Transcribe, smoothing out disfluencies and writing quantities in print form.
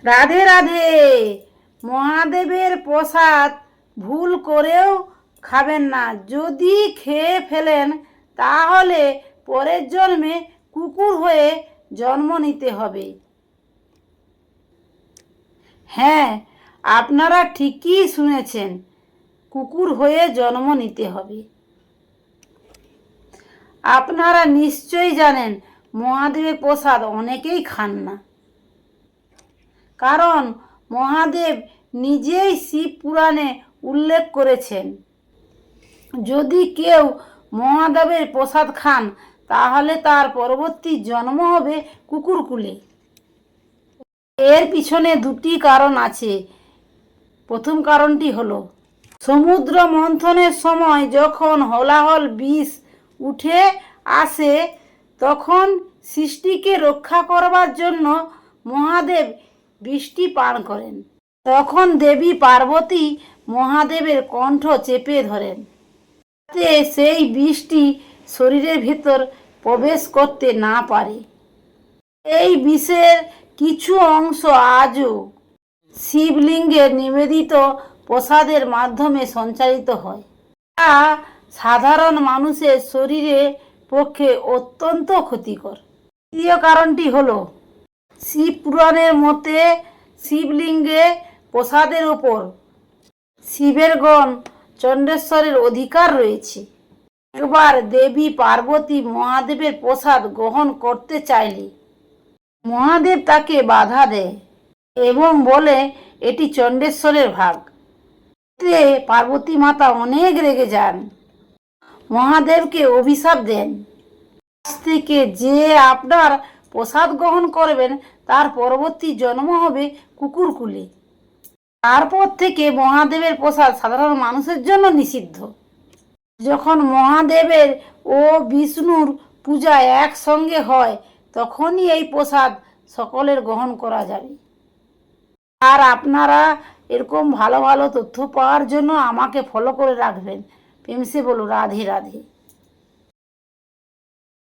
রাধে রাধে। মহাদেবের প্রসাদ ভুল করেও খাবেন না। যদি খেয়ে ফেলেন তাহলে পরের জন্মে কুকুর হয়ে জন্ম নিতে হবে। হ্যাঁ, আপনারা ঠিকই শুনেছেন, কুকুর হয়ে জন্ম নিতে হবে। আপনারা নিশ্চয়ই জানেন মহাদেবের প্রসাদ অনেকেই খান না, কারণ মহাদেব নিজেই শিব পুরাণে উল্লেখ করেছেন, যদি কেউ মহাদেবের প্রসাদ খান তাহলে তার পরবর্তী জন্ম হবে কুকুরকুলে। এর পিছনে দুটি কারণ আছে। প্রথম কারণটি হলো, সমুদ্র মন্থনের সময় যখন হলাহল বিষ উঠে আসে তখন সৃষ্টিকে রক্ষা করবার জন্য মহাদেব বিষটি পান করেন। তখন দেবী পার্বতী মহাদেবের কণ্ঠ চেপে ধরেন, যাতে সেই বিষটি শরীরের ভেতর প্রবেশ করতে না পারে। এই বিষের কিছু অংশ আজও শিবলিঙ্গের নিবেদিত প্রসাদের মাধ্যমে সঞ্চারিত হয়, যা সাধারণ মানুষের শরীরের পক্ষে অত্যন্ত ক্ষতিকর। দ্বিতীয় কারণটি হলো, শিব পুরাণের মতে শিবলিঙ্গে প্রসাদের ওপর শিবের গণ চণ্ডেশ্বরের অধিকার রয়েছে। একবার দেবী পার্বতী মহাদেবের প্রসাদ গ্রহণ করতে চাইলে মহাদেব তাকে বাধা দেয় এবং বলে এটি চণ্ডেশ্বরের ভাগ। এতে পার্বতী মাতা অনেক রেগে যান, মহাদেবকে অভিশাপ দেন, আজ থেকে যে আপনার প্রসাদ গ্রহণ করবেন তার পরবর্তী জন্ম হবে কুকুরকুলে। তারপর থেকে মহাদেবের প্রসাদ সাধারণ মানুষের জন্য নিষিদ্ধ। যখন মহাদেবের ও বিষ্ণুর পূজা একসঙ্গে হয় তখনই এই প্রসাদ সকলের গ্রহণ করা যাবে। আর আপনারা এরকম ভালো ভালো তথ্য পাওয়ার জন্য আমাকে ফলো করে রাখবেন। প্রেম সে বলো রাধে রাধে।